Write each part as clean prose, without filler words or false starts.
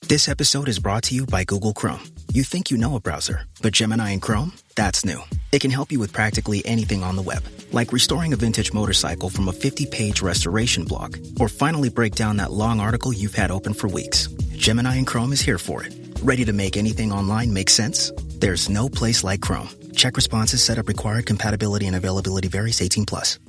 This episode is brought to you by Google Chrome. You think you know a browser, but Gemini and Chrome? That's new. It can help you with practically anything on the web, like restoring a vintage motorcycle from a 50-page restoration blog, or finally break down that long article you've had open for weeks. Gemini and Chrome is here for it. Ready to make anything online make sense? There's no place like Chrome. Check responses, setup required, compatibility and availability varies, 18+.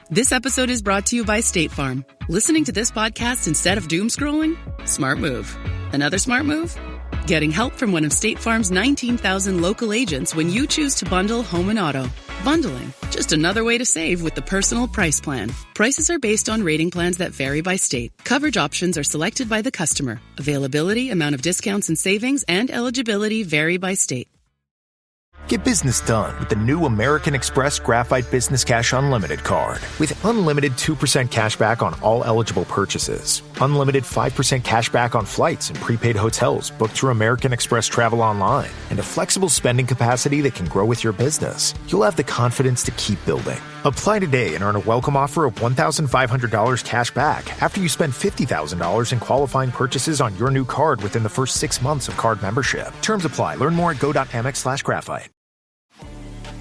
This episode is brought to you by State Farm. Listening to this podcast instead of doom scrolling? Smart move. Another smart move? Getting help from one of State Farm's 19,000 local agents when you choose to bundle home and auto. Bundling, just another way to save with the Personal Price Plan. Prices are based on rating plans that vary by state. Coverage options are selected by the customer. Availability, amount of discounts and savings, and eligibility vary by state. Get business done with the new American Express Graphite Business Cash Unlimited card. With unlimited 2% cash back on all eligible purchases. Unlimited 5% cash back on flights and prepaid hotels booked through American Express Travel Online. And a flexible spending capacity that can grow with your business. You'll have the confidence to keep building. Apply today and earn a welcome offer of $1,500 cash back after you spend $50,000 in qualifying purchases on your new card within the first 6 months of card membership. Terms apply. Learn more at go.amex/graphite.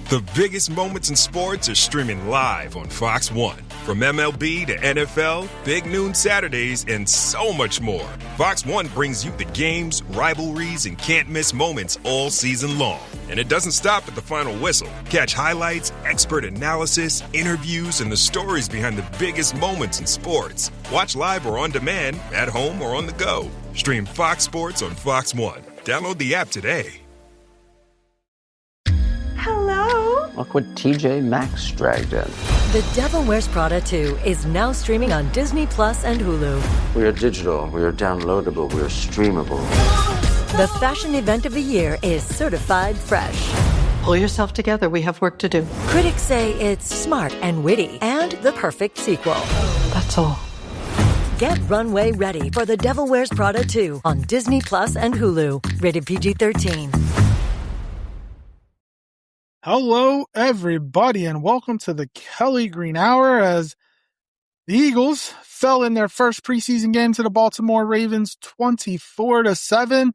The biggest moments in sports are streaming live on Fox One. From MLB to NFL, Big Noon Saturdays, and so much more. Fox One brings you the games, rivalries, and can't-miss moments all season long. And it doesn't stop at the final whistle. Catch highlights, expert analysis, interviews, and the stories behind the biggest moments in sports. Watch live or on demand, at home or on the go. Stream Fox Sports on Fox One. Download the app today. Look what TJ Maxx dragged in. The Devil Wears Prada 2 is now streaming on Disney Plus and Hulu. We are digital, we are downloadable, we are streamable. The fashion event of the year is certified fresh. Pull yourself together, we have work to do. Critics say it's smart and witty and the perfect sequel. That's all. Get runway ready for The Devil Wears Prada 2 on Disney Plus and Hulu. Rated PG-13. Hello, everybody, and welcome to the Kelly Green Hour as the Eagles fell in their first preseason game to the Baltimore Ravens 24-7. And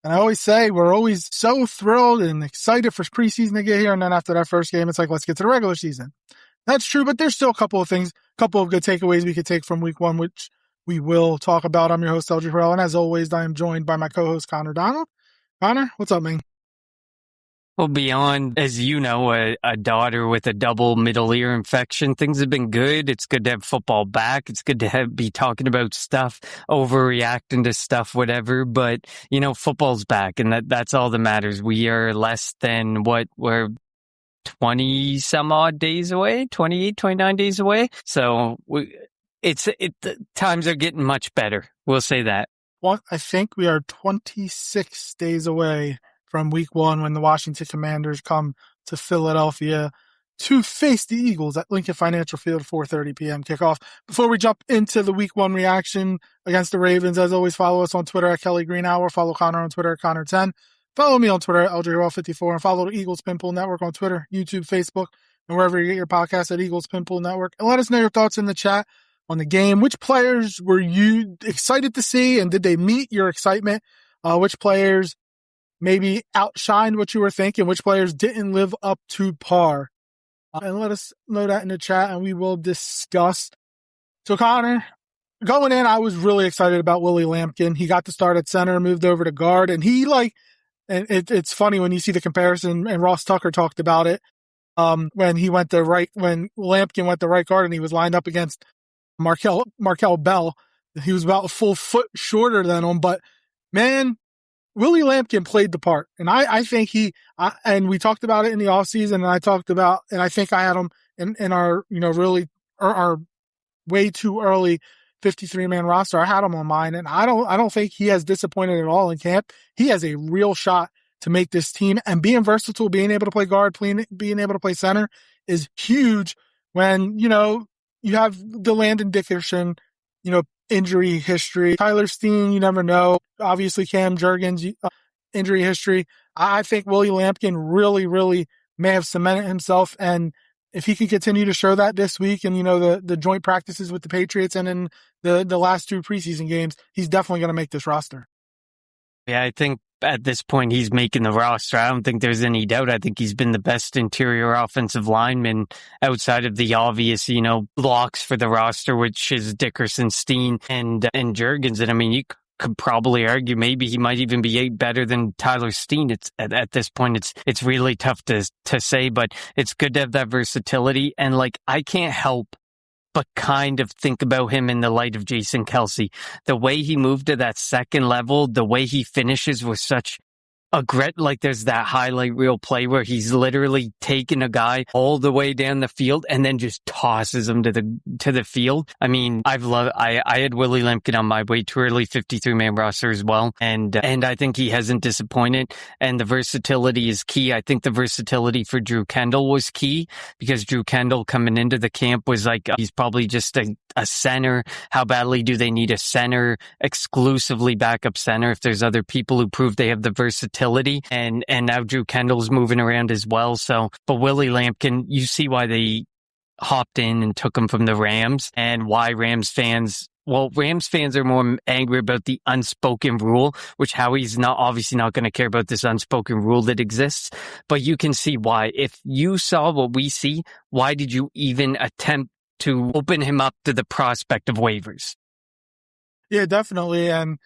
I always say we're always so thrilled and excited for preseason to get here. And then after that first game, it's like, let's get to the regular season. That's true, but there's still a couple of things, a couple of good takeaways we could take from week one, which we will talk about. I'm your host, LJ Harrell, and as always, I am joined by my co-host, Connor Donald. Connor, what's up, man? Well, beyond, as you know, a daughter with a double middle ear infection, things have been good. It's good to have football back. It's good to be talking about stuff, overreacting to stuff, whatever. But, you know, football's back, and that's all that matters. We are less than we're 20 some odd days away, 28, 29 days away. So times are getting much better. We'll say that. Well, I think we are 26 days away from week one when the Washington Commanders come to Philadelphia to face the Eagles at Lincoln Financial Field, 4:30 p.m. kickoff. Before we jump into the week one reaction against the Ravens, as always, follow us on Twitter at Kelly Green Hour. Follow Connor on Twitter at Connor10. Follow me on Twitter at LJRL54 and follow the Eagles Pinpool Network on Twitter, YouTube, Facebook, and wherever you get your podcasts at Eagles Pinpool Network. And let us know your thoughts in the chat on the game. Which players were you excited to see, and did they meet your excitement? Which players maybe outshined what you were thinking, which players didn't live up to par. And let us know that in the chat, and we will discuss. So, Connor, going in, I was really excited about Willie Lampkin. He got to start at center, moved over to guard, and it's funny when you see the comparison, and Ross Tucker talked about it, when Lampkin went to right guard and he was lined up against Markel Bell. He was about a full foot shorter than him, but man, Willie Lampkin played the part, and I think and we talked about it in the offseason, and I think I had him in our, our way too early 53-man roster. I had him on mine, and I don't think he has disappointed at all in camp. He has a real shot to make this team, and being versatile, being able to play guard, being able to play center is huge when, you have the Landon Dickerson, injury history. Tyler Steen, you never know. Obviously, Cam Jurgens, injury history. I think Willie Lampkin really, really may have cemented himself and if he can continue to show that this week and, the joint practices with the Patriots and in the last 2 preseason games, he's definitely going to make this roster. Yeah, I think at this point he's making the roster. I don't think there's any doubt. I think he's been the best interior offensive lineman outside of the obvious, blocks for the roster, which is Dickerson, Steen, and Jurgens. And I mean, you could probably argue maybe he might even be better than Tyler Steen. It's at this point, it's really tough to say, but it's good to have that versatility. And I can't help but kind of think about him in the light of Jason Kelce. The way he moved to that second level, the way he finishes with such a grit, there's that highlight reel play where he's literally taking a guy all the way down the field and then just tosses him to the field. I mean, I had Willie Lampkin on my way too early 53-man roster as well. And I think he hasn't disappointed. And the versatility is key. I think the versatility for Drew Kendall was key because Drew Kendall coming into the camp was he's probably just a center. How badly do they need a center, exclusively backup center, if there's other people who prove they have the versatility? And now Drew Kendall's moving around as well. So, but Willie Lampkin, you see why they hopped in and took him from the Rams and why Rams fans are more angry about the unspoken rule, which Howie's obviously not going to care about this unspoken rule that exists. But you can see why. If you saw what we see, why did you even attempt to open him up to the prospect of waivers? Yeah, definitely. And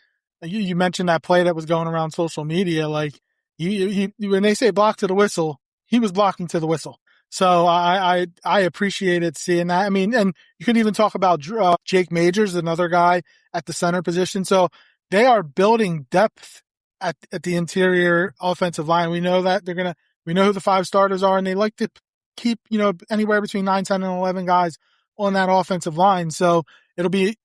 you mentioned that play that was going around social media. When they say block to the whistle, he was blocking to the whistle. So I appreciated seeing that. I mean, and you could even talk about Jake Majors, another guy at the center position. So they are building depth at the interior offensive line. We know that we know who the 5 starters are, and they like to keep, anywhere between 9, 10, and 11 guys on that offensive line. So it'll be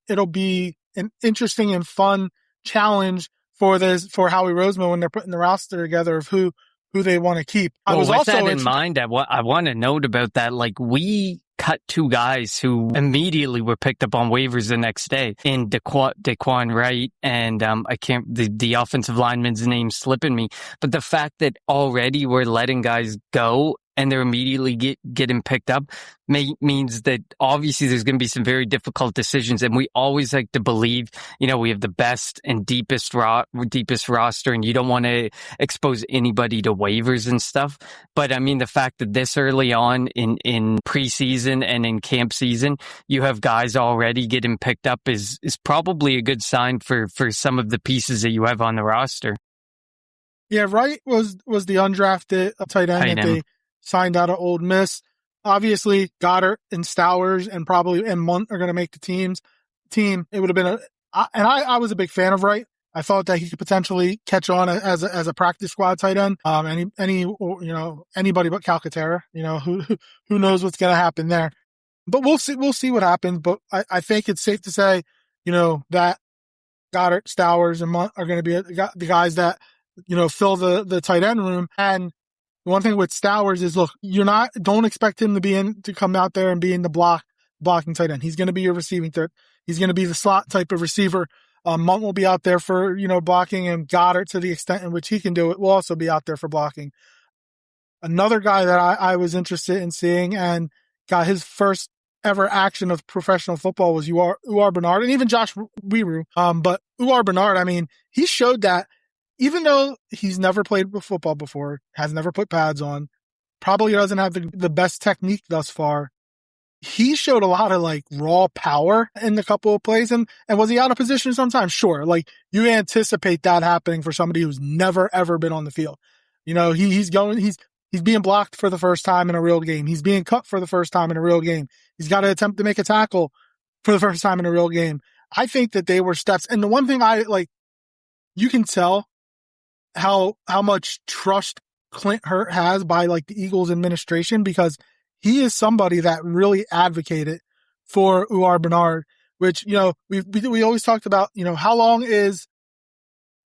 an interesting and fun challenge for Howie Roseman when they're putting the roster together of who they want to keep. With that in mind, I want to note about that. We cut 2 guys who immediately were picked up on waivers the next day in Daquan Wright and the offensive lineman's name slipping me. But the fact that already we're letting guys go and they're immediately getting picked up means that obviously there's going to be some very difficult decisions. And we always like to believe, we have the best and deepest roster, and you don't want to expose anybody to waivers and stuff. But I mean, the fact that this early on in preseason and in camp season, you have guys already getting picked up is probably a good sign for some of the pieces that you have on the roster. Yeah, Wright was the undrafted tight end that they signed out of Ole Miss. Obviously, Goddard and Stowers and Munt are going to make the team. It would have been I was a big fan of Wright. I thought that he could potentially catch on as a practice squad tight end. Anybody but Calcaterra. Who knows what's going to happen there. But we'll see what happens. But I think it's safe to say, that Goddard, Stowers, and Munt are going to be the guys that fill the tight end room. And one thing with Stowers is, look, don't expect him to come out there and be in the blocking tight end. He's going to be your receiving third. He's going to be the slot type of receiver. Munt will be out there for, blocking, and Goddard, to the extent in which he can do it, will also be out there for blocking. Another guy that I was interested in seeing and got his first ever action of professional football was Uar Bernard, and even Josh Weeru. But Uar Bernard, I mean, he showed that even though he's never played football before, has never put pads on, probably doesn't have the best technique thus far, he showed a lot of raw power in a couple of plays. And was he out of position sometimes? Sure. You anticipate that happening for somebody who's never ever been on the field. He's being blocked for the first time in a real game. He's being cut for the first time in a real game. He's got to attempt to make a tackle for the first time in a real game. I think that they were steps. And the one thing you can tell how much trust Clint Hurt has by the Eagles administration, because he is somebody that really advocated for Uar Bernard, which, we always talked about, how long is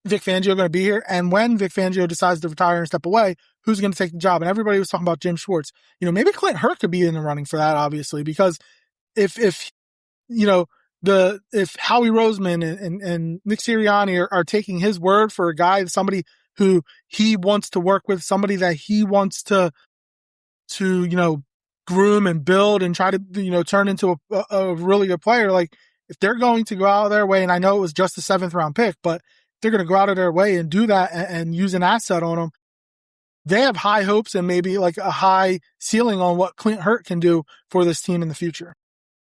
Vic Fangio going to be here? And when Vic Fangio decides to retire and step away, who's going to take the job? And everybody was talking about Jim Schwartz. Maybe Clint Hurt could be in the running for that, obviously, because if Howie Roseman and Nick Sirianni are taking his word for a guy, somebody who he wants to work with, somebody that he wants to groom and build and try to, turn into a really good player. Like, if they're going to go out of their way, and I know it was just a 7th round pick, but they're going to go out of their way and do that and use an asset on them, they have high hopes and maybe like a high ceiling on what Clint Hurt can do for this team in the future.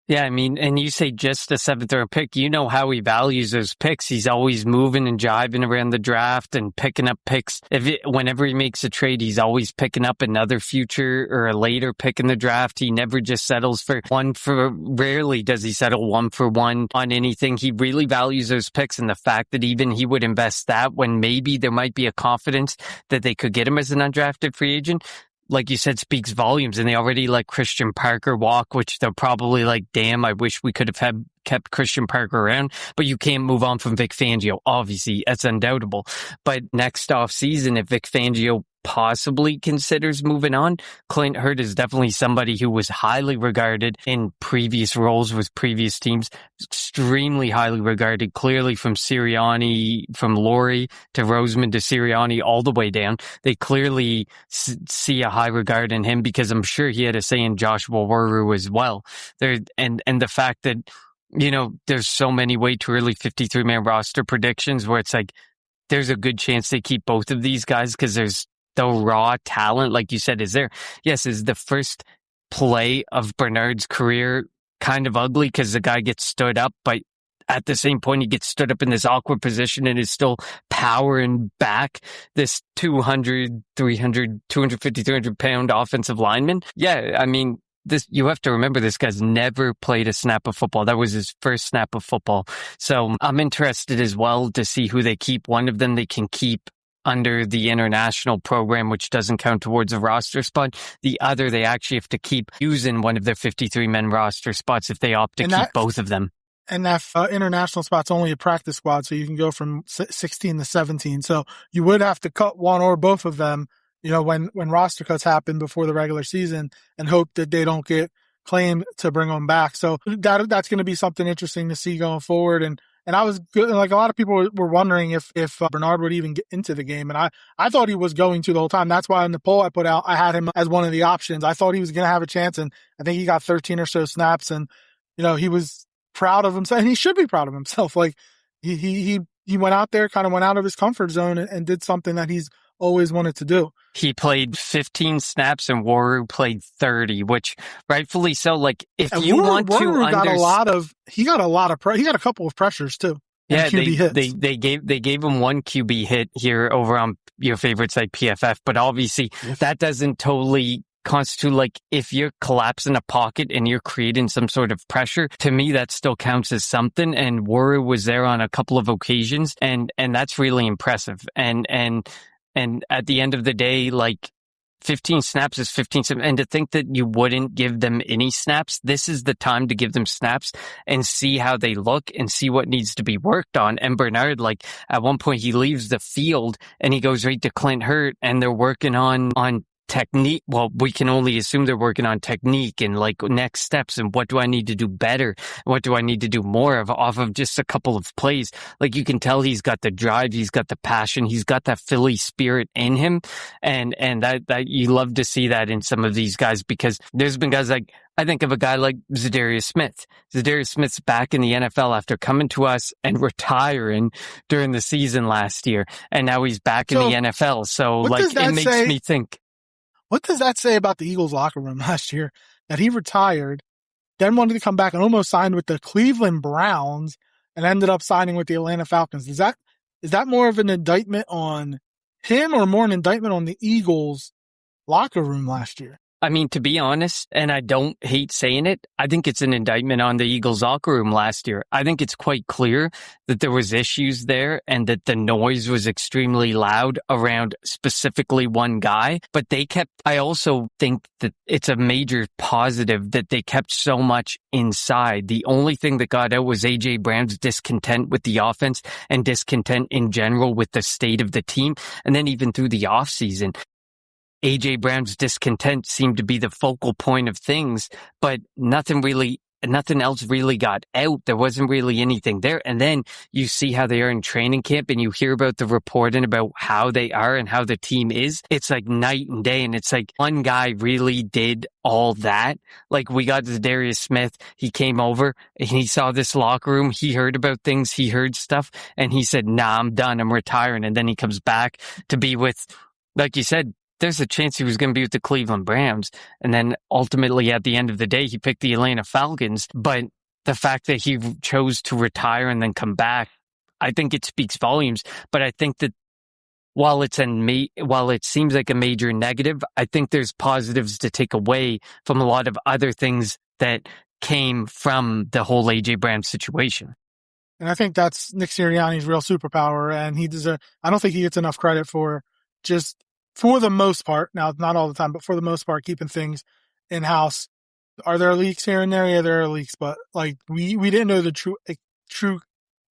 Yeah, I mean, and you say just a 7th round pick. You know how he values those picks. He's always moving and jiving around the draft and picking up picks. Whenever he makes a trade, he's always picking up another future or a later pick in the draft. He never just settles for rarely does he settle 1-for-1 on anything. He really values those picks, and the fact that even he would invest that when maybe there might be a confidence that they could get him as an undrafted free agent, like you said, speaks volumes. And they already let Christian Parker walk, which they're probably like, damn, I wish we could have kept Christian Parker around. But you can't move on from Vic Fangio. Obviously, that's undoubtable. But next off season, if Vic Fangio possibly considers moving on, Clint Hurt is definitely somebody who was highly regarded in previous roles with previous teams, extremely highly regarded, clearly from Sirianni, from Laurie to Roseman to Sirianni, all the way down. They clearly see a high regard in him because I'm sure he had a say in Joshua Waru as well. And the fact that, there's so many way too early 53-man roster predictions where it's like, there's a good chance they keep both of these guys because there's the raw talent, like you said, is there. Yes, is the first play of Bernard's career kind of ugly because the guy gets stood up, but at the same point, he gets stood up in this awkward position and is still powering back this 250, 300 pound offensive lineman. Yeah, I mean, you have to remember this guy's never played a snap of football. That was his first snap of football. So I'm interested as well to see who they keep. One of them they can keep under the international program, which doesn't count towards a roster spot. The other, they actually have to keep using one of their 53-man roster spots if they opt to keep both of them. And that international spot's only a practice squad, so you can go from 16 to 17. So you would have to cut one or both of them, when roster cuts happen before the regular season, and hope that they don't get claimed to bring them back. So that's going to be something interesting to see going forward. And I was good, like a lot of people were wondering if Bernard would even get into the game. And I thought he was going to the whole time. That's why in the poll I put out, I had him as one of the options. I thought he was going to have a chance, and I think he got 13 or so snaps, and, he was proud of himself, and he should be proud of himself. Like he went out there, kind of went out of his comfort zone and did something that he's always wanted to do. He played 15 snaps and Waru played 30, which rightfully so. Like if and you want to, he got a couple of pressures too. Yeah, QB hits. They gave him one QB hit here over on your favorite site PFF, but obviously that doesn't totally constitute, like, if you're collapsing a pocket and you're creating some sort of pressure, to me that still counts as something. And Waru was there on a couple of occasions, and that's really impressive. And at the end of the day, like, 15 snaps is 15 snaps. And to think that you wouldn't give them any snaps, this is the time to give them snaps and see how they look and see what needs to be worked on. And Bernard, like, at one point he leaves the field and he goes right to Clint Hurt, and they're working on technique. Well, we can only assume they're working on technique and like next steps and what do I need to do better? What do I need to do more of off of just a couple of plays? Like, you can tell he's got the drive, he's got the passion, he's got that Philly spirit in him. And that you love to see that in some of these guys, because there's been guys like, I think of a guy like Zadarius Smith. Zadarius Smith's back in the NFL after coming to us and retiring during the season last year. And now he's back in the NFL. So like, it makes me think, what does that say about the Eagles locker room last year? That he retired, then wanted to come back and almost signed with the Cleveland Browns and ended up signing with the Atlanta Falcons. Is that more of an indictment on him or more an indictment on the Eagles locker room last year? I mean, to be honest, and I don't hate saying it, I think it's an indictment on the Eagles locker room last year. I think it's quite clear that there was issues there and that the noise was extremely loud around specifically one guy. But I also think that it's a major positive that they kept so much inside. The only thing that got out was A.J. Brown's discontent with the offense and discontent in general with the state of the team. And then even through the offseason, A.J. Brown's discontent seemed to be the focal point of things, but nothing really nothing else really got out. There wasn't really anything there. And then you see how they are in training camp and you hear about the reporting about how they are and how the team is. It's like night and day. And it's like one guy really did all that. Like we got Darius Smith. He came over and he saw this locker room. He heard about things. He heard stuff and he said, nah, I'm done. I'm retiring. And then he comes back to be with, like you said, there's a chance he was going to be with the Cleveland Browns. And then ultimately at the end of the day, he picked the Atlanta Falcons. But the fact that he chose to retire and then come back, I think it speaks volumes. But I think that while it seems like a major negative, I think there's positives to take away from a lot of other things that came from the whole AJ Brown situation. And I think that's Nick Sirianni's real superpower. And I don't think he gets enough credit for just, for the most part, now not all the time, but for the most part, keeping things in-house. Are there leaks here and there? Yeah, there are leaks, but like we didn't know the true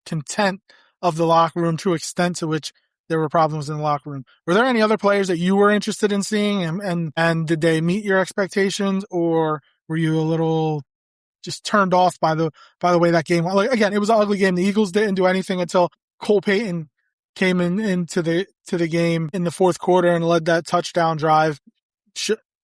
content of the locker room, true extent to which there were problems in the locker room. Were there any other players that you were interested in seeing, and did they meet your expectations, or were you a little just turned off by the way that game went? Like, again, it was an ugly game. The Eagles didn't do anything until Cole Payton came into the game in the fourth quarter and led that touchdown drive,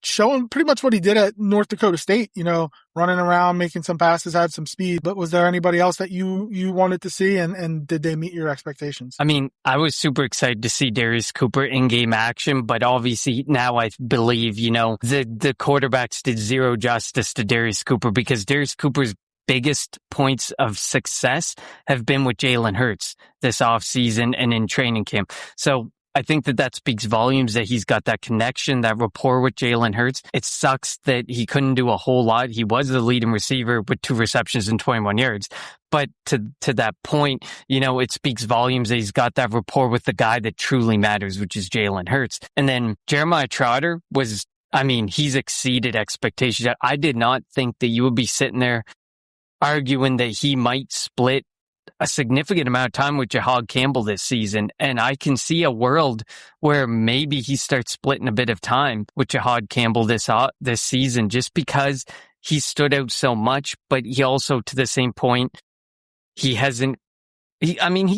showing pretty much what he did at North Dakota State, running around, making some passes, had some speed. But was there anybody else that you wanted to see, and did they meet your expectations? I mean, I was super excited to see Darius Cooper in game action, but obviously now I believe, the quarterbacks did zero justice to Darius Cooper, because Darius Cooper's biggest points of success have been with Jalen Hurts this offseason and in training camp. So I think that speaks volumes that he's got that connection, that rapport with Jalen Hurts. It sucks that he couldn't do a whole lot. He was the leading receiver with 2 receptions and 21 yards. But to that point, it speaks volumes that he's got that rapport with the guy that truly matters, which is Jalen Hurts. And then Jeremiah Trotter he's exceeded expectations. I did not think that you would be sitting there arguing that he might split a significant amount of time with Jahad Campbell this season. And I can see a world where maybe he starts splitting a bit of time with Jahad Campbell this season, just because he stood out so much. But he also, to the same point, he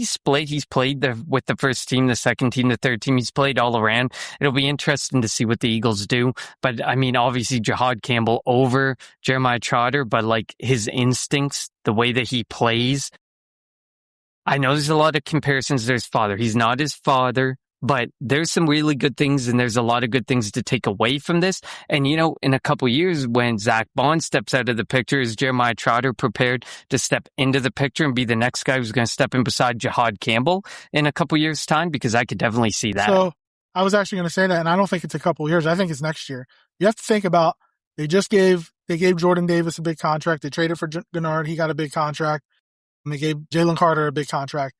split. He's played with the first team, the second team, the third team. He's played all around. It'll be interesting to see what the Eagles do. But obviously Jahad Campbell over Jeremiah Trotter, but like his instincts, the way that he plays, I know there's a lot of comparisons. There's father. He's not his father, but there's some really good things, and there's a lot of good things to take away from this. And, in a couple of years, when Zach Bond steps out of the picture, is Jeremiah Trotter prepared to step into the picture and be the next guy who's going to step in beside Jahad Campbell in a couple of years' time? Because I could definitely see that. So I was actually going to say that, and I don't think it's a couple of years. I think it's next year. You have to think about, they gave Jordan Davis a big contract. They traded for Gennard. He got a big contract. And they gave Jalen Carter a big contract.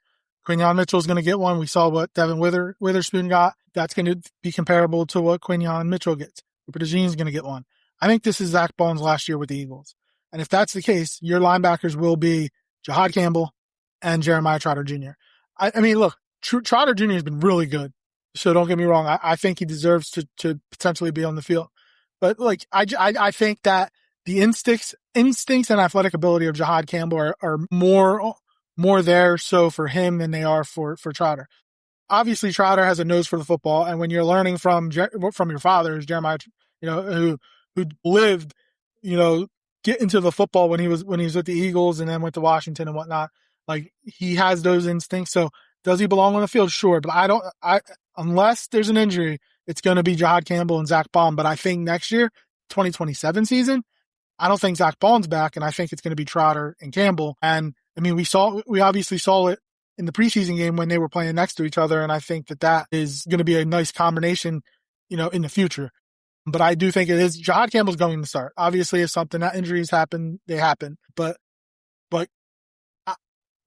Quinyon Mitchell's going to get one. We saw what Devin Witherspoon got. That's going to be comparable to what Quinyon Mitchell gets. Cooper DeJean's going to get one. I think this is Zach Bond's last year with the Eagles. And if that's the case, your linebackers will be Jahad Campbell and Jeremiah Trotter Jr. Look, Trotter Jr. has been really good. So don't get me wrong. I think he deserves to potentially be on the field. But I think that the instincts and athletic ability of Jahad Campbell are more there so for him than they are for Trotter. Obviously, Trotter has a nose for the football, and when you're learning from your father, Jeremiah, who lived, get into the football when he was with the Eagles and then went to Washington and whatnot. Like, he has those instincts. So does he belong on the field? Sure, but unless there's an injury, it's going to be Jahad Campbell and Zach Bond. But I think next year, 2027 season, I don't think Zach Bond's back, and I think it's going to be Trotter and Campbell. And we obviously saw it in the preseason game when they were playing next to each other, and I think that is going to be a nice combination, in the future. But I do think it is Jahad Campbell's going to start. Obviously, if injuries happen, they happen. But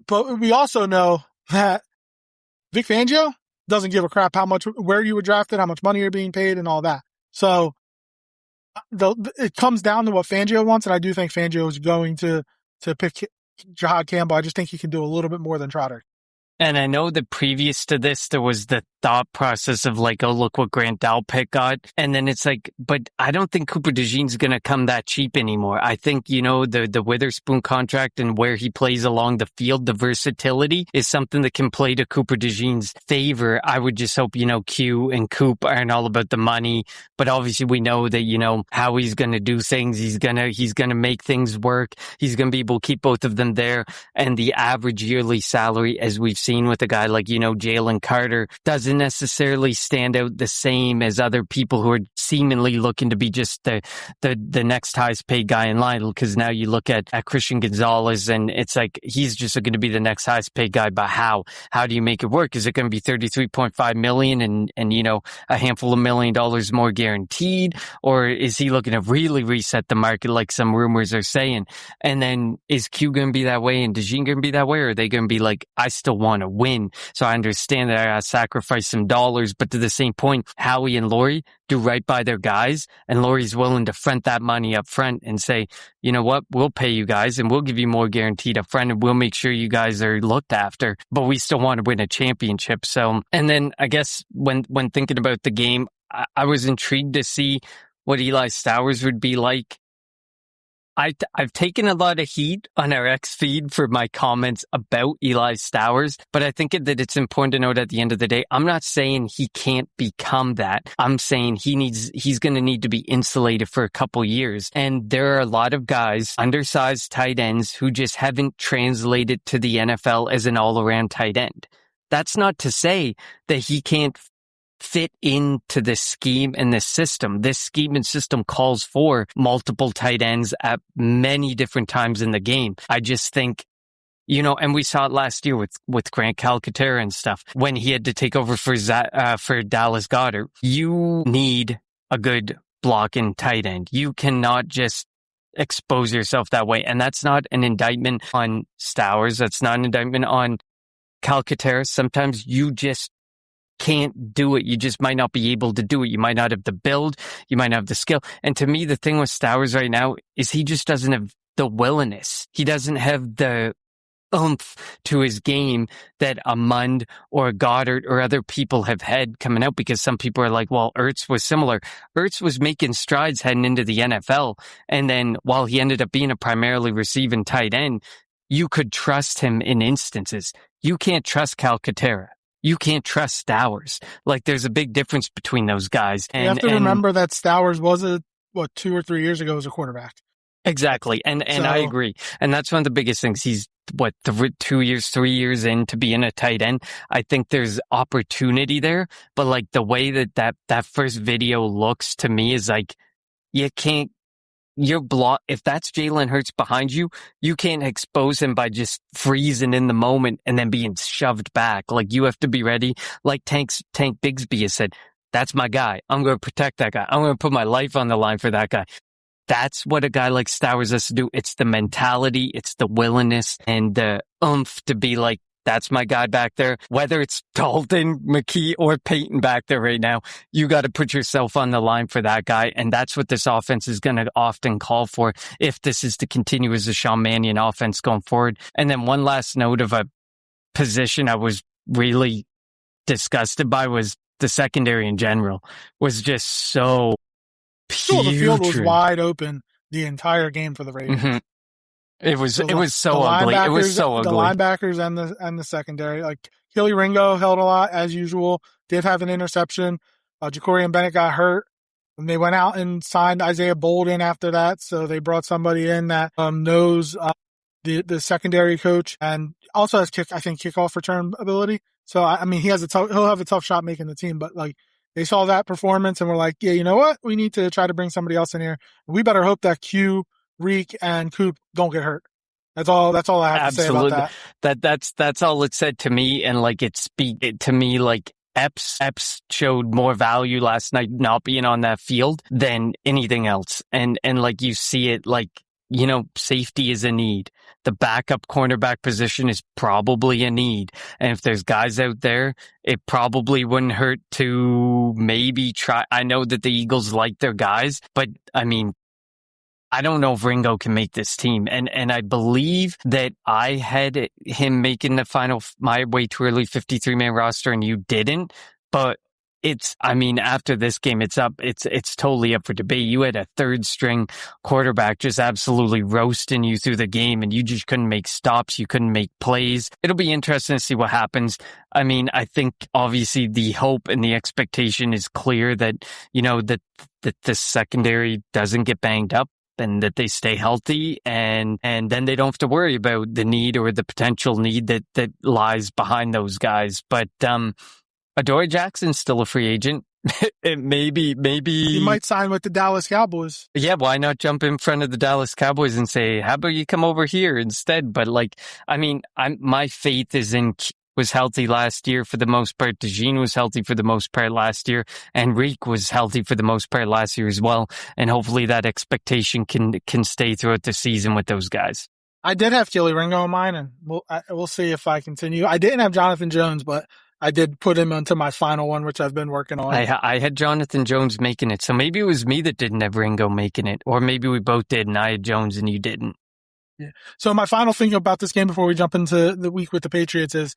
we also know that Vic Fangio doesn't give a crap where you were drafted, how much money you're being paid, and all that. So it comes down to what Fangio wants, and I do think Fangio is going to pick Jahad Campbell. I just think he can do a little bit more than Trotter. And I know that previous to this, there was the thought process of like, oh, look what Grant Dalpick got. And then it's like, but I don't think Cooper DeJean's going to come that cheap anymore. I think, the Witherspoon contract and where he plays along the field, the versatility is something that can play to Cooper DeJean's favor. I would just hope, Q and Coop aren't all about the money, but obviously we know that, how he's going to do things. He's going to make things work. He's going to be able to keep both of them there. And the average yearly salary, as we've seen with a guy like, Jalen Carter, doesn't necessarily stand out the same as other people who are seemingly looking to be just the next highest paid guy in line. Because now you look at Christian Gonzalez and it's like, he's just going to be the next highest paid guy. But how do you make it work? Is it going to be $33.5 million and a handful of $1 million more guaranteed? Or is he looking to really reset the market like some rumors are saying? And then is Q going to be that way and DeJean going to be that way? Or are they going to be like, I still want to win, so I understand that I got to sacrifice some dollars, but to the same point, Howie and Laurie do right by their guys, and Laurie's willing to front that money up front and say, you know what, we'll pay you guys and we'll give you more guaranteed up front and we'll make sure you guys are looked after, but we still want to win a championship. So, and then I guess when thinking about the game, I was intrigued to see what Eli Stowers would be like. I've taken a lot of heat on our X feed for my comments about Eli Stowers, but I think that it's important to note at the end of the day, I'm not saying he can't become that. I'm saying he's going to need to be insulated for a couple years. And there are a lot of guys, undersized tight ends, who just haven't translated to the NFL as an all-around tight end. That's not to say that he can't fit into this scheme and this system. This scheme and system calls for multiple tight ends at many different times in the game. I just think, and we saw it last year with Grant Calcaterra and stuff when he had to take over for Dallas Goedert. You need a good blocking tight end. You cannot just expose yourself that way. And that's not an indictment on Stowers. That's not an indictment on Calcaterra. Sometimes you just can't do it. You just might not be able to do it. You might not have the build. You might not have the skill. And to me, the thing with Stowers right now is he just doesn't have the willingness. He doesn't have the oomph to his game that a Mund or a Goddard or other people have had coming out, because some people are like, well, Ertz was similar. Ertz was making strides heading into the NFL. And then while he ended up being a primarily receiving tight end, you could trust him in instances. You can't trust Calcaterra. You can't trust Stowers. Like, there's a big difference between those guys. And you have to remember that Stowers was 2 or 3 years ago as a quarterback. Exactly. And I agree. And that's one of the biggest things. He's 3 years in to being a tight end. I think there's opportunity there, but like the way that first video looks to me is like, you can't, if that's Jalen Hurts behind you, you can't expose him by just freezing in the moment and then being shoved back. Like, you have to be ready. Like Tank Bigsby has said, that's my guy. I'm going to protect that guy. I'm going to put my life on the line for that guy. That's what a guy like Stowers has to do. It's the mentality, it's the willingness and the oomph to be like, that's my guy back there. Whether it's Dalton, McKee, or Peyton back there right now, you got to put yourself on the line for that guy. And that's what this offense is going to often call for if this is to continue as a Sean Mannion offense going forward. And then one last note of a position I was really disgusted by was the secondary in general was just so putrid. The field was wide open the entire game for the Ravens. Mm-hmm. It was so ugly. It was so ugly. The linebackers and the secondary, like Keely Ringo held a lot as usual. Did have an interception. Jacorian Bennett got hurt. And they went out and signed Isaiah Bolden after that. So they brought somebody in that knows the secondary coach and also has kickoff return ability. So I mean, he'll have a tough shot making the team. But like, they saw that performance and were like, yeah, you know what? We need to try to bring somebody else in here. We better hope that Q, Reek, and Coop don't get hurt. That's all I have to say about that. That's all it said to me. And like, it to me, like Epps showed more value last night not being on that field than anything else. And like, you see it, like, safety is a need. The backup cornerback position is probably a need. And if there's guys out there, it probably wouldn't hurt to maybe try. I know that the Eagles like their guys, but I mean, I don't know if Ringo can make this team. And I believe that I had him making the final, my way too early 53-man roster and you didn't. But after this game, it's totally up for debate. You had a third string quarterback just absolutely roasting you through the game and you just couldn't make stops. You couldn't make plays. It'll be interesting to see what happens. I mean, I think obviously the hope and the expectation is clear that, that the secondary doesn't get banged up and that they stay healthy and then they don't have to worry about the need or the potential need that lies behind those guys. But, Adoree Jackson's still a free agent. Maybe he might sign with the Dallas Cowboys. Yeah, why not jump in front of the Dallas Cowboys and say, how about you come over here instead? But my faith was healthy last year for the most part. DeJean was healthy for the most part last year. And Reek was healthy for the most part last year as well. And hopefully that expectation can stay throughout the season with those guys. I did have Kelee Ringo in mine, and we'll see if I continue. I didn't have Jonathan Jones, but I did put him into my final one, which I've been working on. I had Jonathan Jones making it, so maybe it was me that didn't have Ringo making it, or maybe we both did, and I had Jones and you didn't. Yeah. So my final thing about this game before we jump into the week with the Patriots is,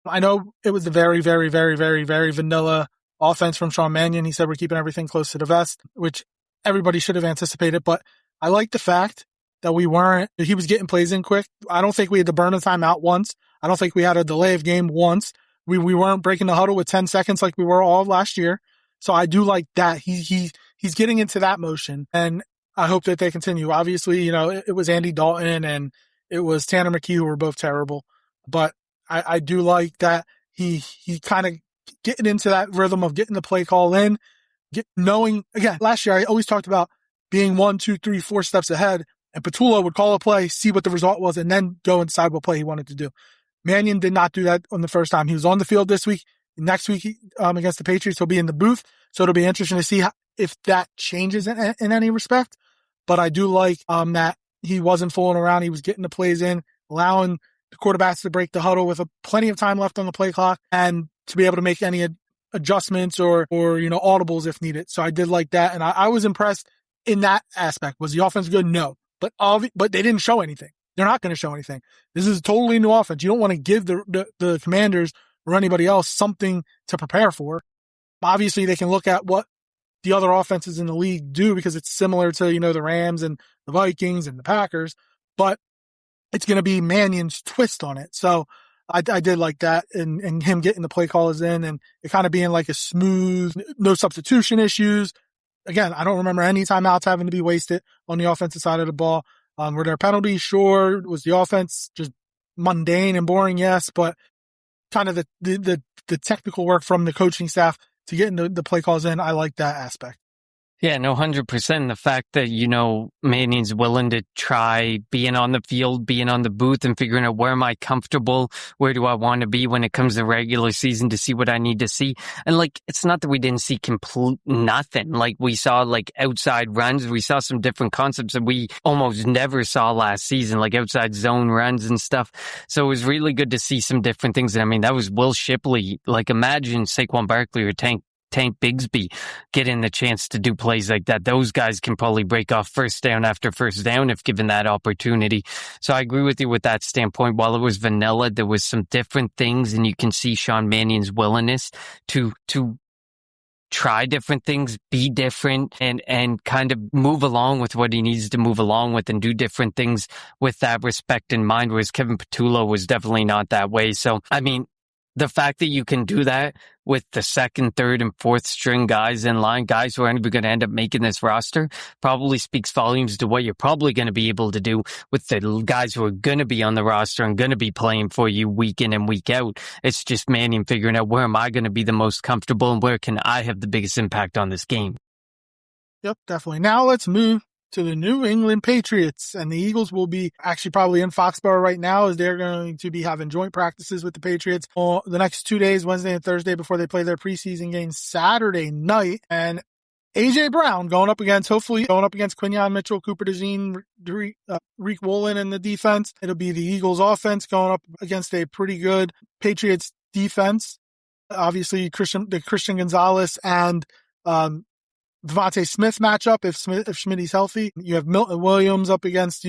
I know it was the very, very, very, very, very vanilla offense from Sean Mannion. He said we're keeping everything close to the vest, which everybody should have anticipated, but I like the fact that he was getting plays in quick. I don't think we had to burn a timeout once. I don't think we had a delay of game once. We weren't breaking the huddle with 10 seconds like we were all last year. So I do like that. He's getting into that motion, and I hope that they continue. Obviously, it was Andy Dalton and it was Tanner McKee who were both terrible, but I do like that he kind of getting into that rhythm of getting the play call in, knowing, again, last year I always talked about being 1, 2, 3, 4 steps ahead, and Petula would call a play, see what the result was, and then go and decide what play he wanted to do. Mannion did not do that on the first time. He was on the field this week. Next week, against the Patriots, he'll be in the booth. So it'll be interesting to see if that changes in any respect. But I do like that he wasn't fooling around. He was getting the plays in, allowing the quarterbacks to break the huddle with plenty of time left on the play clock and to be able to make any adjustments or audibles if needed. So I did like that. And I was impressed in that aspect. Was the offense good? No. But they didn't show anything. They're not going to show anything. This is a totally new offense. You don't want to give the Commanders or anybody else something to prepare for. Obviously, they can look at what the other offenses in the league do because it's similar to, the Rams and the Vikings and the Packers, but it's going to be Mannion's twist on it. So I did like that and him getting the play callers in and it kind of being like a smooth, no substitution issues. Again, I don't remember any timeouts having to be wasted on the offensive side of the ball. Were there penalties? Sure. Was the offense just mundane and boring? Yes. But kind of the technical work from the coaching staff to getting the play calls in, I like that aspect. Yeah, no, 100%. The fact that, Mannion's willing to try being on the field, being on the booth and figuring out where am I comfortable? Where do I want to be when it comes to regular season to see what I need to see? And it's not that we didn't see complete nothing. We saw outside runs. We saw some different concepts that we almost never saw last season, like outside zone runs and stuff. So it was really good to see some different things. And that was Will Shipley. Imagine Saquon Barkley or Tank Bigsby getting the chance to do plays like that. Those guys can probably break off first down after first down if given that opportunity. So I agree with you with that standpoint. While it was vanilla, there was some different things, and you can see Sean Mannion's willingness to try different things, be different, and kind of move along with what he needs to move along with and do different things with that respect in mind, whereas Kevin Petula was definitely not that way. So, the fact that you can do that with the second, third, and fourth string guys in line, guys who are going to end up making this roster, probably speaks volumes to what you're probably going to be able to do with the guys who are going to be on the roster and going to be playing for you week in and week out. It's just Mannion figuring out where am I going to be the most comfortable and where can I have the biggest impact on this game. Yep, definitely. Now let's move to the New England Patriots, and the Eagles will be actually probably in Foxborough right now as they're going to be having joint practices with the Patriots for the next 2 days, Wednesday and Thursday, before they play their preseason game Saturday night. And A.J. Brown going up against Quinyon Mitchell, Cooper DeJean, Reek Woolen in the defense. It'll be the Eagles offense going up against a pretty good Patriots defense. Obviously, Christian Gonzalez and Devontae Smith matchup if Schmitty's healthy. You have Milton Williams up against,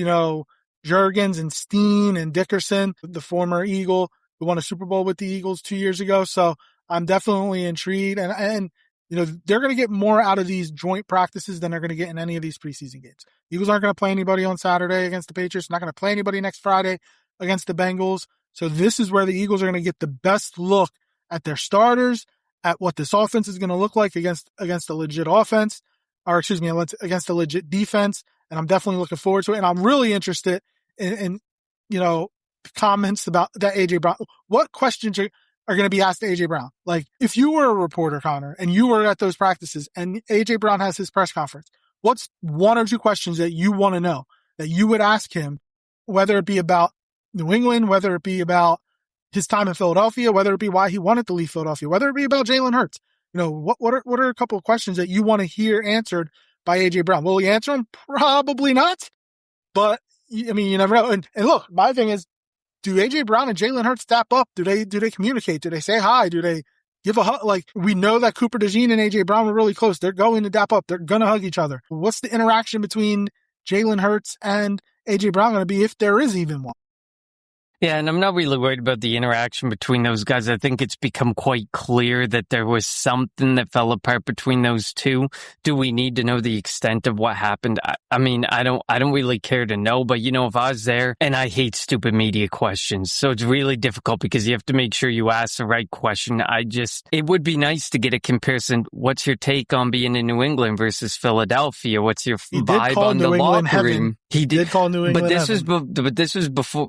Juergens and Steen and Dickerson, the former Eagle who won a Super Bowl with the Eagles 2 years ago. So I'm definitely intrigued. And they're going to get more out of these joint practices than they're going to get in any of these preseason games. Eagles aren't going to play anybody on Saturday against the Patriots. Not going to play anybody next Friday against the Bengals. So this is where the Eagles are going to get the best look at their starters, at what this offense is going to look like against a legit offense, against a legit defense. And I'm definitely looking forward to it. And I'm really interested in comments about that AJ Brown. What questions are going to be asked to AJ Brown? Like, if you were a reporter, Connor, and you were at those practices and AJ Brown has his press conference, what's one or two questions that you want to know that you would ask him, whether it be about New England, whether it be about his time in Philadelphia, whether it be why he wanted to leave Philadelphia, whether it be about Jalen Hurts? What are a couple of questions that you want to hear answered by AJ Brown? Will he answer them? Probably not. But you never know. And look, my thing is, do AJ Brown and Jalen Hurts step up? Do they communicate? Do they say hi? Do they give a hug? Like, we know that Cooper DeJean and AJ Brown were really close. They're going to dap up. They're going to hug each other. What's the interaction between Jalen Hurts and AJ Brown going to be, if there is even one? Yeah, and I'm not really worried about the interaction between those guys. I think it's become quite clear that there was something that fell apart between those two. Do we need to know the extent of what happened? I don't really care to know, but if I was there, and I hate stupid media questions, so it's really difficult because you have to make sure you ask the right question. It would be nice to get a comparison. What's your take on being in New England versus Philadelphia? What's your vibe on the locker room? He did call New England but this was before,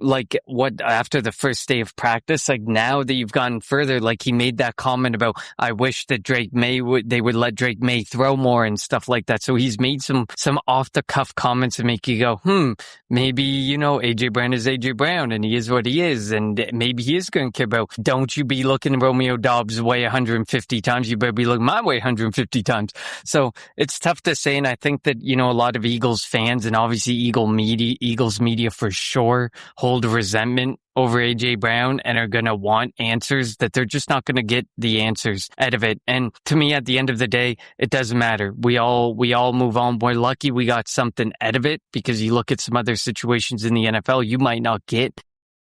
after the first day of practice. Like, now that you've gone further, like, he made that comment about, I wish that they would let Drake May throw more and stuff like that. So he's made some off the cuff comments that make you go, maybe, AJ Brown is AJ Brown and he is what he is. And maybe he is going to care about, don't you be looking Romeo Dobbs' way 150 times. You better be looking my way 150 times. So it's tough to say. And I think that, a lot of Eagles fans and obviously Eagles media for sure hold resentment over AJ Brown and are going to want answers that they're just not going to get the answers out of it. And to me, at the end of the day, it doesn't matter. We all move on. We're lucky we got something out of it, because you look at some other situations in the NFL, you might not get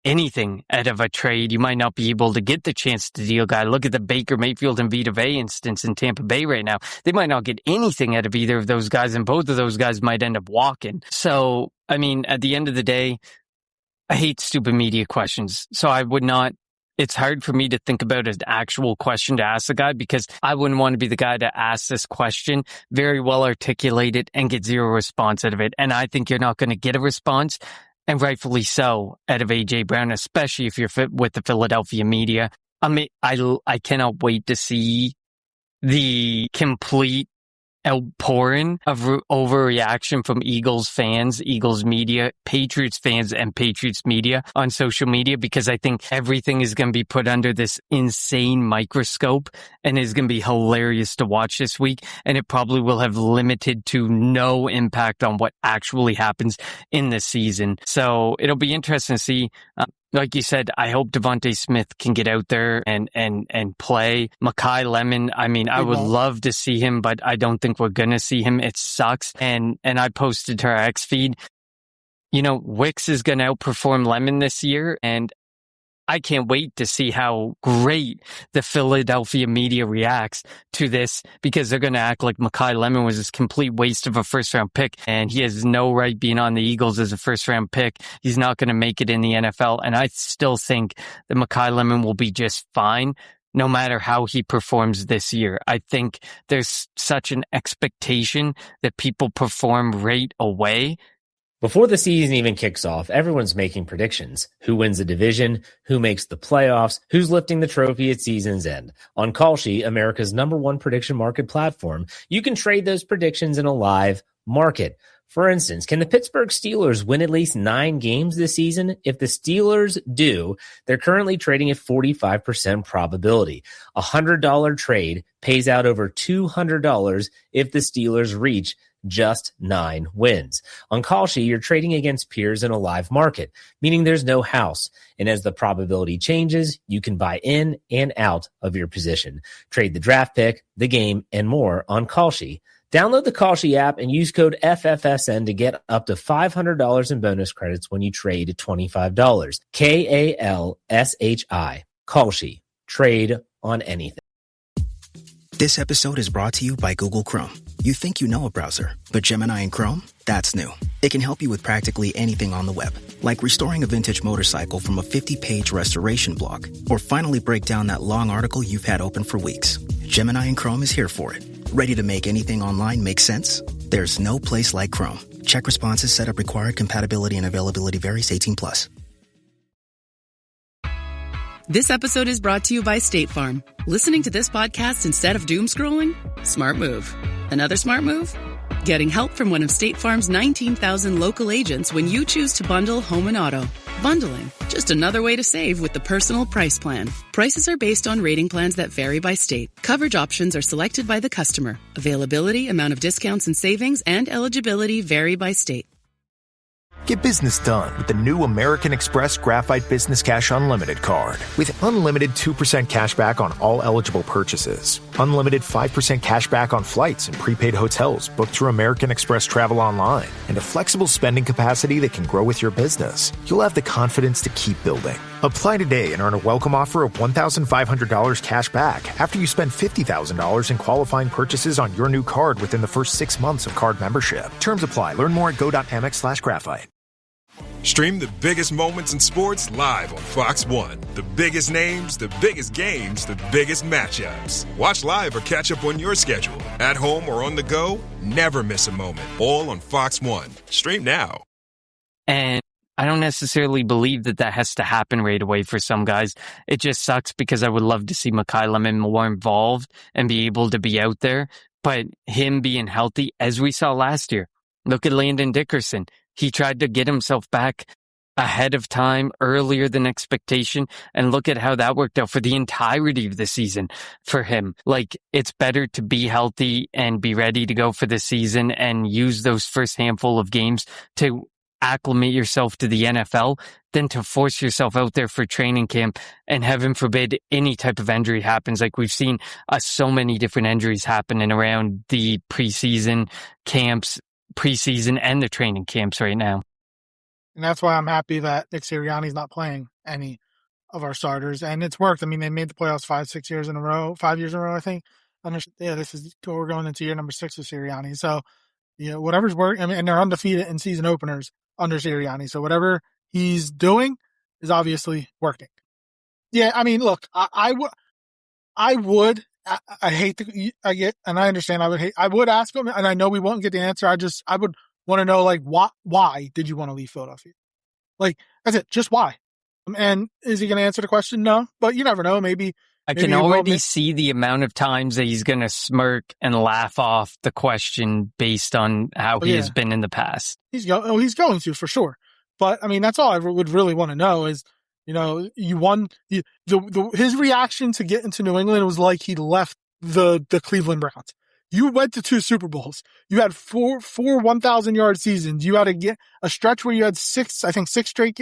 anything out of a trade. You might not be able to get the chance to deal guy. Look at the Baker Mayfield and Vita Vea instance in Tampa Bay right now. They might not get anything out of either of those guys, and both of those guys might end up walking. So, at the end of the day, I hate stupid media questions. So I would not, it's hard for me to think about an actual question to ask the guy, because I wouldn't want to be the guy to ask this question, very well articulated, and get zero response out of it. And I think you're not going to get a response, and rightfully so, out of AJ Brown, especially if you're with the Philadelphia media. I cannot wait to see the complete outpouring of overreaction from Eagles fans, Eagles media, Patriots fans, and Patriots media on social media, because I think everything is going to be put under this insane microscope and is going to be hilarious to watch this week. And it probably will have limited to no impact on what actually happens in the season. So it'll be interesting to see. Like you said, I hope Devontae Smith can get out there and play. Mekhi Lemon, I would love to see him, but I don't think we're going to see him. It sucks. And I posted to our X feed, Wicks is going to outperform Lemon this year. And I can't wait to see how great the Philadelphia media reacts to this, because they're going to act like Mekhi Lemon was this complete waste of a first-round pick, and he has no right being on the Eagles as a first-round pick. He's not going to make it in the NFL, and I still think that Mekhi Lemon will be just fine no matter how he performs this year. I think there's such an expectation that people perform right away. Before the season even kicks off, everyone's making predictions. Who wins the division? Who makes the playoffs? Who's lifting the trophy at season's end? On Kalshi, America's #1 prediction market platform, you can trade those predictions in a live market. For instance, can the Pittsburgh Steelers win at least 9 games this season? If the Steelers do, they're currently trading at 45% probability. A $100 trade pays out over $200 if the Steelers reach just 9 wins. On Kalshi, you're trading against peers in a live market, meaning there's no house. And as the probability changes, you can buy in and out of your position. Trade the draft pick, the game, and more on Kalshi.com. Download the Kalshi app and use code FFSN to get up to $500 in bonus credits when you trade $25. KALSHI. Kalshi. Trade on anything. This episode is brought to you by Google Chrome. You think you know a browser, but Gemini and Chrome? That's new. It can help you with practically anything on the web, like restoring a vintage motorcycle from a 50-page restoration blog, or finally break down that long article you've had open for weeks. Gemini and Chrome is here for it. Ready to make anything online make sense? There's no place like Chrome. Check responses, setup required, compatibility and availability varies, 18+. This episode is brought to you by State Farm. Listening to this podcast instead of doom scrolling? Smart move. Another smart move? Getting help from one of State Farm's 19,000 local agents when you choose to bundle home and auto. Bundling, just another way to save with the Personal Price Plan. Prices are based on rating plans that vary by state. Coverage options are selected by the customer. Availability, amount of discounts and savings, and eligibility vary by state. Get business done with the new American Express Graphite Business Cash Unlimited card. With unlimited 2% cash back on all eligible purchases. Unlimited 5% cash back on flights and prepaid hotels booked through American Express Travel Online. And a flexible spending capacity that can grow with your business. You'll have the confidence to keep building. Apply today and earn a welcome offer of $1,500 cash back after you spend $50,000 in qualifying purchases on your new card within the first 6 months of card membership. Terms apply. Learn more at go.amex/graphite. Stream the biggest moments in sports live on Fox One. The biggest names, the biggest games, the biggest matchups. Watch live or catch up on your schedule. At home or on the go, never miss a moment. All on Fox One. Stream now. And I don't necessarily believe that has to happen right away for some guys. It just sucks because I would love to see Mekhi Lemon more involved and be able to be out there. But him being healthy, as we saw last year, look at Landon Dickerson. He tried to get himself back ahead of time, earlier than expectation, and look at how that worked out for the entirety of the season for him. Like, it's better to be healthy and be ready to go for the season and use those first handful of games to acclimate yourself to the NFL than to force yourself out there for training camp and heaven forbid any type of injury happens. Like we've seen so many different injuries happening around the preseason camps, preseason and the training camps right now. And that's why I'm happy that Nick Sirianni's not playing any of our starters. And it's worked. I mean, they made the playoffs 5 years in a row, I think. We're going into year number 6 with Sirianni. So, whatever's working, and they're undefeated in season openers under Sirianni. So whatever he's doing is obviously working. Yeah, I mean, look, I hate and I understand I would ask him, and I know we won't get the answer. I would want to know, like, why did you want to leave Philadelphia? Like, that's it. Just why? And is he going to answer the question? No, but you never know. Maybe I can already see the amount of times that he's going to smirk and laugh off the question based on how he has been in the past. He's going to, for sure. But I mean, that's all I would really want to know is, you won. His reaction to get into New England was like he left the Cleveland Browns. You went to 2 Super Bowls. You had four 1,000-yard seasons. You had a stretch where you had 6 straight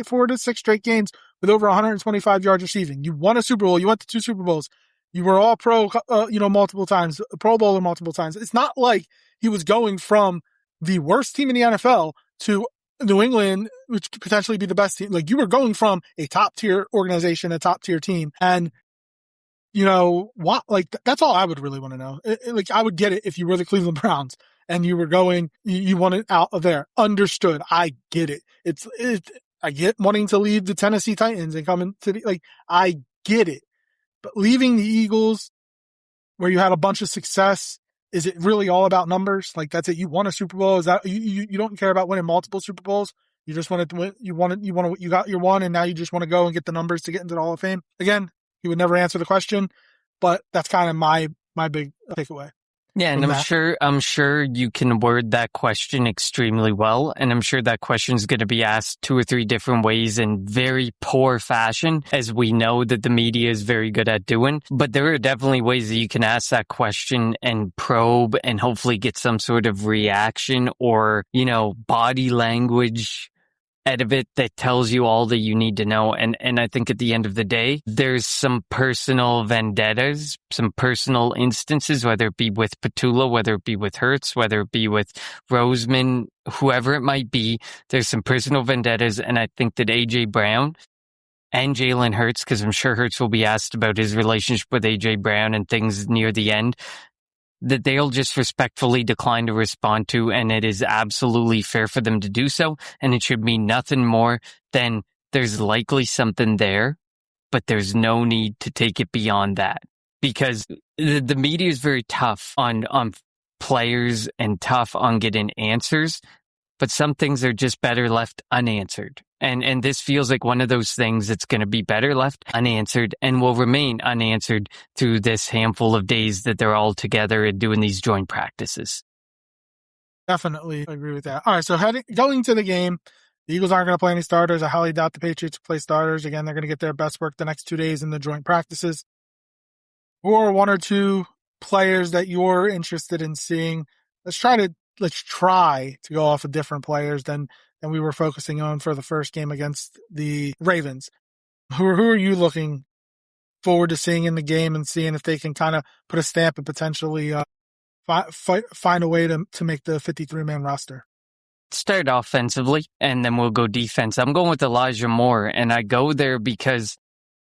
games with over 125 yards receiving. You won a Super Bowl. You went to 2 Super Bowls. You were all pro, multiple times, Pro Bowler multiple times. It's not like he was going from the worst team in the NFL to New England, which could potentially be the best team. Like, you were going from a top-tier organization, a top-tier team. And, that's all I would really want to know. I would get it if you were the Cleveland Browns and you were going, you wanted out of there. Understood. I get it. I get wanting to leave the Tennessee Titans and come into I get it. But leaving the Eagles, where you had a bunch of success, is it really all about numbers? Like, that's it. You won a Super Bowl. Is that you don't care about winning multiple Super Bowls? You just wanted to win. You got your one, and now you just want to go and get the numbers to get into the Hall of Fame. Again, he would never answer the question, but that's kind of my big takeaway. Yeah, and I'm sure you can word that question extremely well, and I'm sure that question is going to be asked 2 or 3 different ways in very poor fashion, as we know that the media is very good at doing. But there are definitely ways that you can ask that question and probe and hopefully get some sort of reaction or, body language out of it that tells you all that you need to know. And I think at the end of the day, there's some personal vendettas, some personal instances, whether it be with Petula, whether it be with Hurts, whether it be with Roseman, whoever it might be. There's some personal vendettas. And I think that A.J. Brown and Jalen Hurts, because I'm sure Hurts will be asked about his relationship with A.J. Brown and things near the end, that they'll just respectfully decline to respond to, and it is absolutely fair for them to do so, and it should mean nothing more than there's likely something there, but there's no need to take it beyond that. Because the media is very tough on players and tough on getting answers, but some things are just better left unanswered. And this feels like one of those things that's going to be better left unanswered and will remain unanswered through this handful of days that they're all together and doing these joint practices. Definitely agree with that. All right, so going to the game, the Eagles aren't going to play any starters. I highly doubt the Patriots play starters. Again, they're going to get their best work the next 2 days in the joint practices. Or one or two players that you're interested in seeing. Let's try to go off of different players than we were focusing on for the first game against the Ravens. Who are you looking forward to seeing in the game and seeing if they can kind of put a stamp and potentially find a way to make the 53-man roster? Start offensively, and then we'll go defense. I'm going with Elijah Moore, and I go there because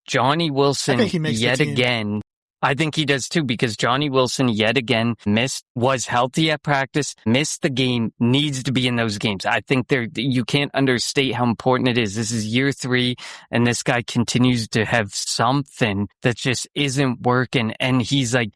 Johnny Wilson yet again. I think he does too, because Johnny Wilson yet again was healthy at practice, missed the game, needs to be in those games. I think you can't understate how important it is. This is year 3, and this guy continues to have something that just isn't working. And he's like,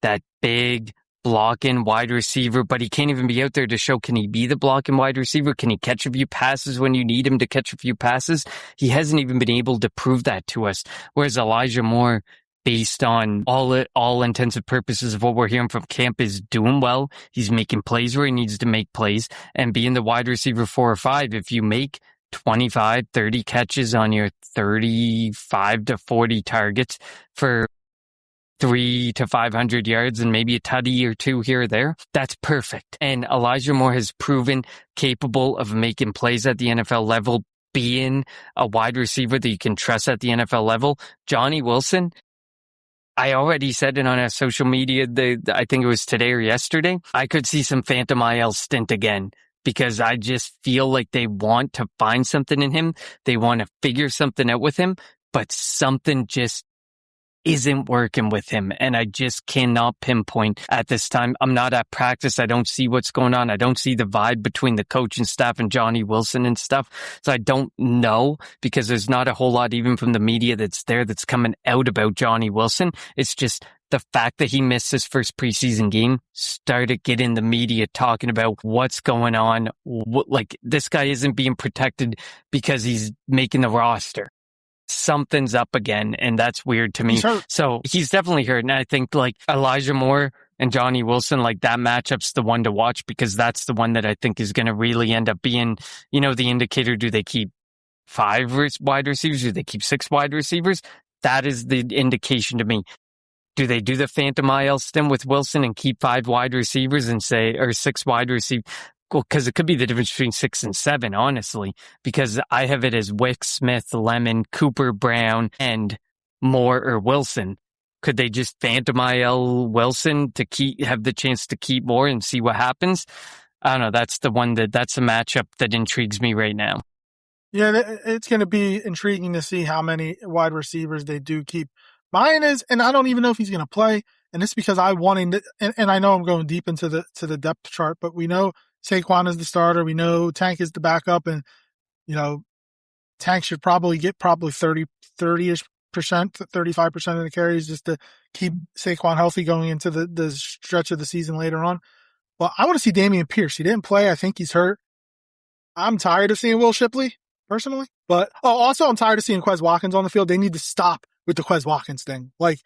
that big blocking wide receiver, but he can't even be out there to show, can he be the blocking wide receiver? Can he catch a few passes when you need him to catch a few passes? He hasn't even been able to prove that to us. Whereas Elijah Moore, based on all intents and purposes of what we're hearing from camp, is doing well. He's making plays where he needs to make plays, and being the wide receiver 4 or 5, if you make 25, 30 catches on your 35 to 40 targets for 300 to 500 yards and maybe a tutty or two here or there, that's perfect. And Elijah Moore has proven capable of making plays at the NFL level, being a wide receiver that you can trust at the NFL level. Johnny Wilson, I already said it on our social media, I think it was today or yesterday, I could see some Phantom IL stint again, because I just feel like they want to find something in him. They want to figure something out with him, but something just isn't working with him. And I just cannot pinpoint at this time. I'm not at practice. I don't see what's going on. I don't see the vibe between the coach and staff and Johnny Wilson and stuff. So I don't know, because there's not a whole lot even from the media that's coming out about Johnny Wilson. It's just the fact that he missed his first preseason game started getting the media talking about what's going on. Like, this guy isn't being protected because he's making the roster. Something's up again, and that's weird to me. So he's definitely hurt. And I think like Elijah Moore and Johnny Wilson, like that matchup's the one to watch, because that's the one that I think is going to really end up being, the indicator. Do they keep 5 wide receivers? Do they keep 6 wide receivers? That is the indication to me. Do they do the Phantom IL stint with Wilson and keep 5 wide receivers and or 6 wide receivers? Well, because it could be the difference between 6 and 7, honestly, because I have it as Wick, Smith, Lemon, Cooper, Brown, and Moore or Wilson. Could they just Phantom IL Wilson to have the chance to keep Moore and see what happens? I don't know. That's the one that's a matchup that intrigues me right now. Yeah, it's going to be intriguing to see how many wide receivers they do keep. Mine is, and I don't even know if he's going to play, and it's because I wanted to, and I know I'm going deep into the depth chart, but we know Saquon is the starter. We know Tank is the backup, and Tank should probably get 30-ish%, 35% of the carries just to keep Saquon healthy going into the stretch of the season later on. But I want to see Dameon Pierce. He didn't play. I think he's hurt. I'm tired of seeing Will Shipley, personally. But also I'm tired of seeing Quez Watkins on the field. They need to stop with the Quez Watkins thing. Like,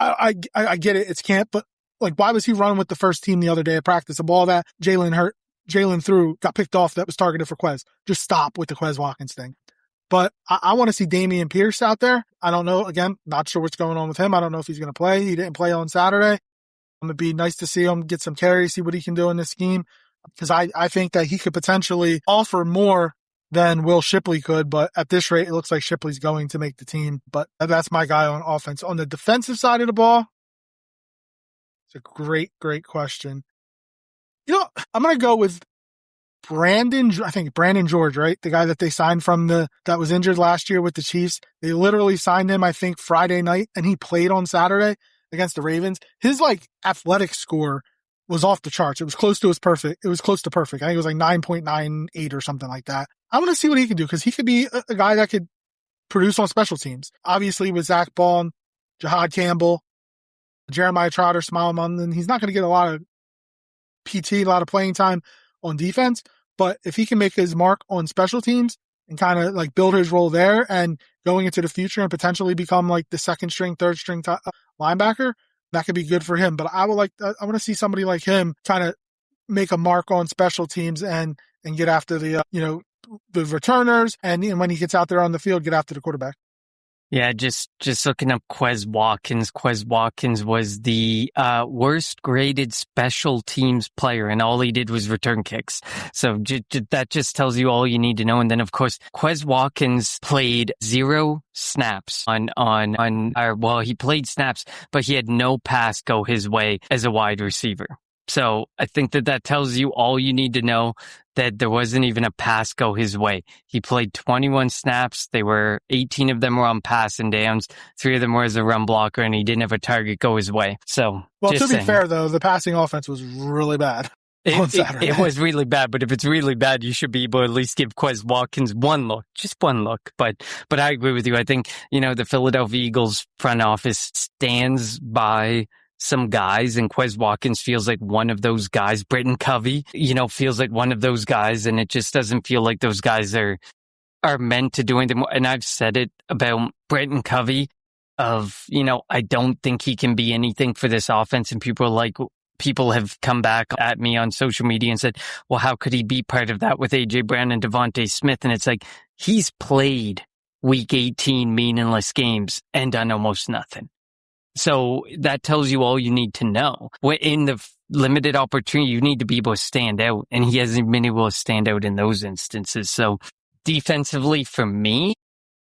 I get it. It's camp, but like, why was he running with the first team the other day at practice? A ball that Jalen threw got picked off that was targeted for Quez. Just stop with the Quez Watkins thing. But I want to see Dameon Pierce out there. I don't know. Again, not sure what's going on with him. I don't know if he's going to play. He didn't play on Saturday. It'd be nice to see him get some carries, see what he can do in this scheme. Because I think that he could potentially offer more than Will Shipley could, but at this rate, it looks like Shipley's going to make the team. But that's my guy on offense. On the defensive side of the ball, it's a great, great question. I'm going to go with Brandon George, right? The guy that they signed that was injured last year with the Chiefs. They literally signed him, I think, Friday night, and he played on Saturday against the Ravens. His athletic score was off the charts. It was close to perfect. I think it was 9.98 or something like that. I want to see what he can do because he could be a guy that could produce on special teams. Obviously with Zach Ball, Jahad Campbell, Jeremiah Trotter, Smile London, he's not going to get a lot of PT, a lot of playing time on defense, but if he can make his mark on special teams and kind of build his role there and going into the future and potentially become the second string, third string linebacker, that could be good for him. But I want to see somebody like him kind of make a mark on special teams and get after the returners, and when he gets out there on the field, get after the quarterback. Yeah, just looking up Quez Watkins. Quez Watkins was the worst graded special teams player, and all he did was return kicks. So that just tells you all you need to know. And then, of course, Quez Watkins played 0 snaps he played snaps, but he had no pass go his way as a wide receiver. So I think that tells you all you need to know, that there wasn't even a pass go his way. He played 21 snaps. 18 of them were on passing downs. 3 of them were as a run blocker, and he didn't have a target go his way. So, to be fair, though, the passing offense was really bad on Saturday. It was really bad, but if it's really bad, you should be able to at least give Quez Watkins just one look. But I agree with you. I think, the Philadelphia Eagles front office stands by some guys, and Quez Watkins feels like one of those guys. Britton Covey, feels like one of those guys, and it just doesn't feel like those guys are meant to do anything more. And I've said it about Britton Covey I don't think he can be anything for this offense, and people have come back at me on social media and said, well, how could he be part of that with A.J. Brown and Devontae Smith? And it's he's played week 18 meaningless games and done almost nothing. So that tells you all you need to know. In the limited opportunity, you need to be able to stand out, and he hasn't been able to stand out in those instances. So defensively, for me,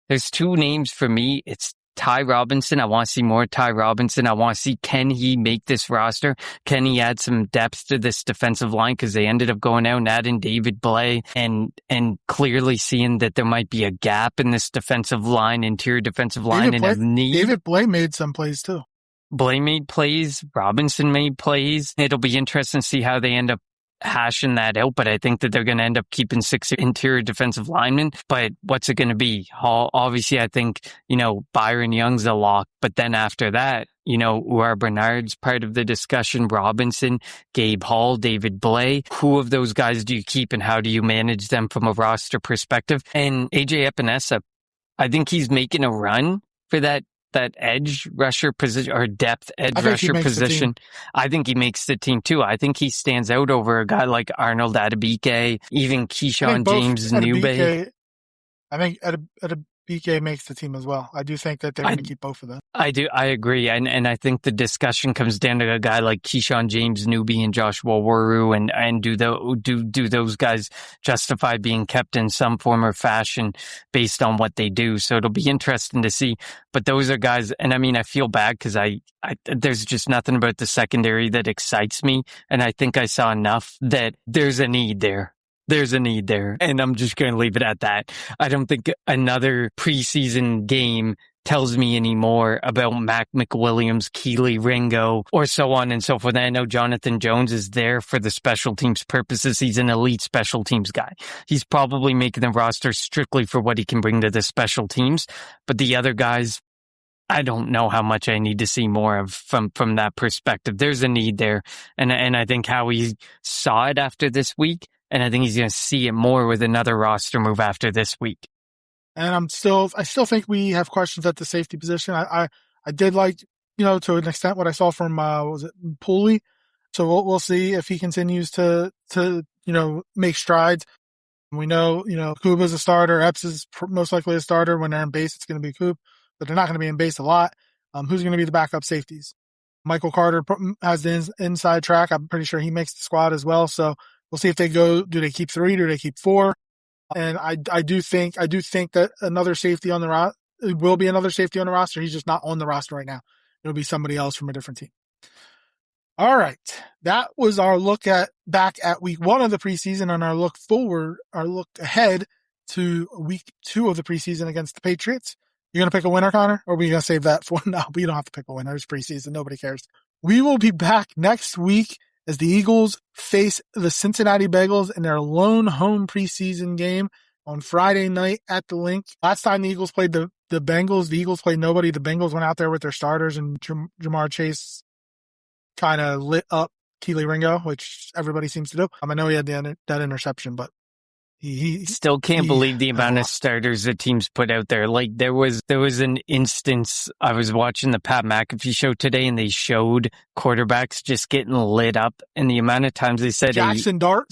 there's 2 names for me. It's Ty Robinson. I want to see more Ty Robinson. I want to see, can he make this roster? Can he add some depth to this defensive line? Because they ended up going out and adding David Blay and clearly seeing that there might be a gap in this interior defensive line, and a need. David Blay made some plays too. Blay made plays. Robinson made plays. It'll be interesting to see how they end up hashing that out, but I think that they're going to end up keeping 6 interior defensive linemen. But what's it going to be? Obviously, I think, Byron Young's a lock, but then after that, Uar Bernard's part of the discussion, Robinson, Gabe Hall, David Blay. Who of those guys do you keep, and how do you manage them from a roster perspective? And AJ Epinesa, I think he's making a run for that edge rusher position, or depth edge rusher position. I think he makes the team too. I think he stands out over a guy like Arnold Adebike, even Keyshawn James Newby. I think Adebike makes the team as well. I do think that they're going to keep both of them. I do. I agree. And I think the discussion comes down to a guy like Keyshawn James Newby and Joshua Waru, and do those guys justify being kept in some form or fashion based on what they do? So it'll be interesting to see. But those are guys, and I feel bad because there's just nothing about the secondary that excites me. And I think I saw enough that there's a need there. There's a need there, and I'm just going to leave it at that. I don't think another preseason game tells me any more about Mac McWilliams, Keely Ringo, or so on and so forth. I know Jonathan Jones is there for the special teams purposes. He's an elite special teams guy. He's probably making the roster strictly for what he can bring to the special teams. But the other guys, I don't know how much I need to see more of from that perspective. There's a need there, and I think Howie saw it after this week. And I think he's going to see it more with another roster move after this week. And I still think we have questions at the safety position. I did like, to an extent what I saw from, Pooley. So we'll see if he continues to make strides. We know, Kuba's a starter. Epps is most likely a starter. When they're in base, it's going to be Coop, but they're not going to be in base a lot. Who's going to be the backup safeties? Michael Carter has the inside track. I'm pretty sure he makes the squad as well. So we'll see if they go, do they keep 3? Do they keep 4? And I do think that another safety on the roster, it will be another safety on the roster. He's just not on the roster right now. It'll be somebody else from a different team. All right. That was our look back at week 1 of the preseason and our look ahead to week 2 of the preseason against the Patriots. You're going to pick a winner, Connor? Or are we going to save that for now? We don't have to pick a winner. It's preseason. Nobody cares. We will be back next week as the Eagles face the Cincinnati Bengals in their lone home preseason game on Friday night at the Link. Last time the Eagles played the Bengals, the Eagles played nobody. The Bengals went out there with their starters, and Jamar Chase kind of lit up Keely Ringo, which everybody seems to do. I know he had that interception, but he still can't believe the amount of starters that teams put out there. Like there was an instance, I was watching the Pat McAfee show today, and they showed quarterbacks just getting lit up, and the amount of times they said Jackson Dart.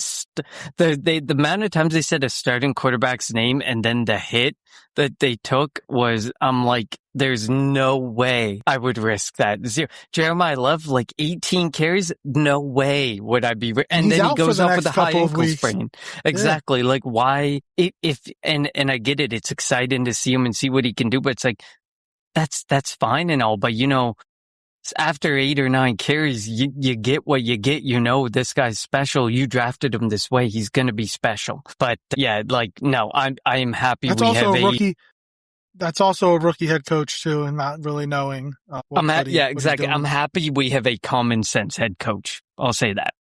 The amount of times they said a starting quarterback's name and then the hit that they took was, I'm like, there's no way I would risk that. Jeremiah Love, like 18 carries, no way would I be. And then he goes off with a high ankle sprain. Exactly. Yeah. Like why? And I get it. It's exciting to see him and see what he can do, but it's like, that's fine and all. But after 8 or 9 carries, you get what you get. This guy's special. You drafted him this way. He's going to be special. But yeah, no, I am happy that's we have a rookie. That's also a rookie head coach too, and not really knowing. Exactly. I'm happy we have a common sense head coach. I'll say that.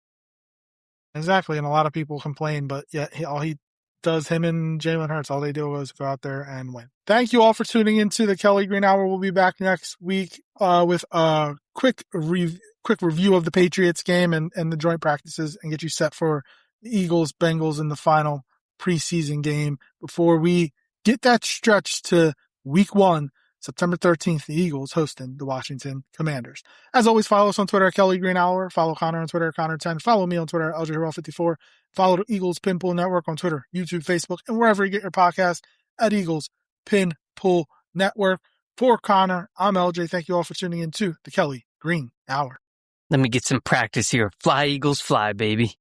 Exactly, and a lot of people complain, but yeah, all he does, him and Jalen Hurts, all they do is go out there and win. Thank you all for tuning into the Kelly Green Hour. We'll be back next week with a quick review of the Patriots game and the joint practices, and get you set for the Eagles-Bengals in the final preseason game before we get that stretch to week 1, September 13th, the Eagles hosting the Washington Commanders. As always, follow us on Twitter at Kelly Green Hour. Follow Connor on Twitter at Connor10. Follow me on Twitter at LJHero54. Follow the Eagles Pinpool Network on Twitter, YouTube, Facebook, and wherever you get your podcast at Eagles Pinpool Network. For Connor, I'm LJ. Thank you all for tuning in to the Kelly Green Hour. Let me get some practice here. Fly, Eagles, fly, baby.